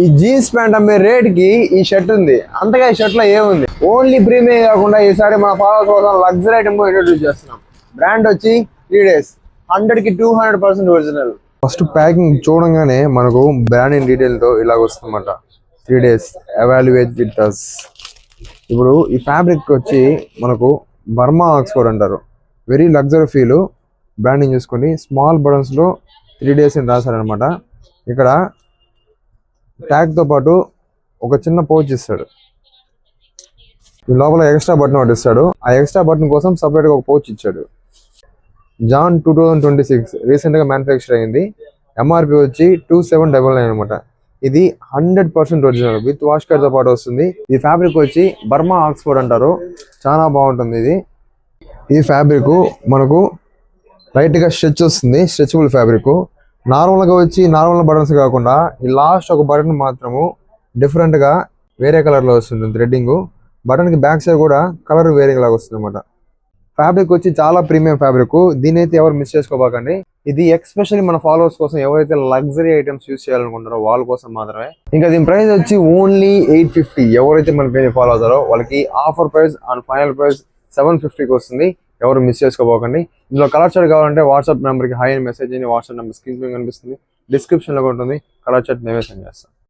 ఈ jeans pant అమ్మే rate కి ఈ షర్ట్ ఉంది, అంతగా ఈ షర్ట్ లో ఏముంది. ఓన్లీ ప్రీమియం కాకుండా ఈసారి మన ఫాలోవర్స్ కోసం లగ్జరీ ఐటమ్ ఇంట్రొడ్యూస్ చేస్తున్నాం. బ్రాండ్ వచ్చి 3 days 100 కి 200% ఒరిజినల్. ఫస్ట్ ప్యాకింగ్ చూడంగానే మనకు బ్రాండింగ్ డీటెయిల్ తో ఇలాగ వస్తుందన్నమాట. 3 days ఎవాల్యుయేట్ విత్ us. ఇప్పుడు ఈ ఫ్యాబ్రిక్ వచ్చి మనకు బర్మా ఆక్స్ఫోర్డ్ అంటారు. Very luxury feel. బ్రాండింగ్ చూసుకోండి, స్మాల్ బటన్స్ లో 3 days అని రాశారనమాట. ఇక్కడ ట్యాగ్ తో పాటు ఒక చిన్న పౌచ్ ఇస్తాడు. ఈ లోపల ఎక్స్ట్రా బటన్ ఒకటి ఇస్తాడు. ఆ ఎక్స్ట్రా బటన్ కోసం సపరేట్ గా ఒక పౌచ్ ఇచ్చాడు. జాన్ 2026 రీసెంట్ గా మ్యానుఫ్యాక్చర్ అయింది. ఎంఆర్పి వచ్చి 2799 అనమాట. ఇది 100% ఒరిజినల్ విత్ వాష్ కార్డ్ తో పాటు వస్తుంది. ఈ ఫ్యాబ్రిక్ వచ్చి బర్మా ఆక్స్ఫోర్డ్ అంటారు. చాలా బాగుంటుంది ఇది. ఈ ఫ్యాబ్రిక్ మనకు లైట్ గా స్ట్రెచ్ వస్తుంది, స్ట్రెచబుల్ ఫ్యాబ్రిక్. నార్మల్ గా వచ్చి నార్మల్ బటన్స్ కాకుండా ఈ లాస్ట్ ఒక బటన్ మాత్రము డిఫరెంట్ గా వేరే కలర్ లో వస్తుంది థ్రెడ్డింగ్. బటన్ కి బ్యాక్ సైడ్ కూడా కలర్ వేరే లాగా వస్తుంది అనమాట. ఫ్యాబ్రిక్ వచ్చి చాలా ప్రీమియం ఫ్యాబ్రిక్. దీని అయితే ఎవరు మిస్ చేసుకోబాకండి. ఇది ఎక్స్పెషల్లీ మన ఫాలోవర్స్ కోసం, ఎవరైతే లగ్జరీ ఐటమ్స్ యూస్ చేయాలనుకుంటారో వాళ్ళ కోసం మాత్రమే. ఇంకా దీని ప్రైస్ వచ్చి ఓన్లీ 850. ఎవరైతే మన పేజ్ ఫాలో అవుతారో వాళ్ళకి offer price and final price 750కి వస్తుంది. ఎవరు మిస్ చేసుకోబోకండి. ఇందులో కలర్ చార్ట్ కావాలంటే వాట్సాప్ నెంబర్కి హై అని మెసేజ్ చేయండి. వాట్సాప్ నెంబర్ స్క్రీన్ మీద కనిపిస్తుంది, డిస్క్రిప్షన్ లో ఉంటుంది. కలర్ చార్ట్ మేమే సెండ్ చేస్తాం.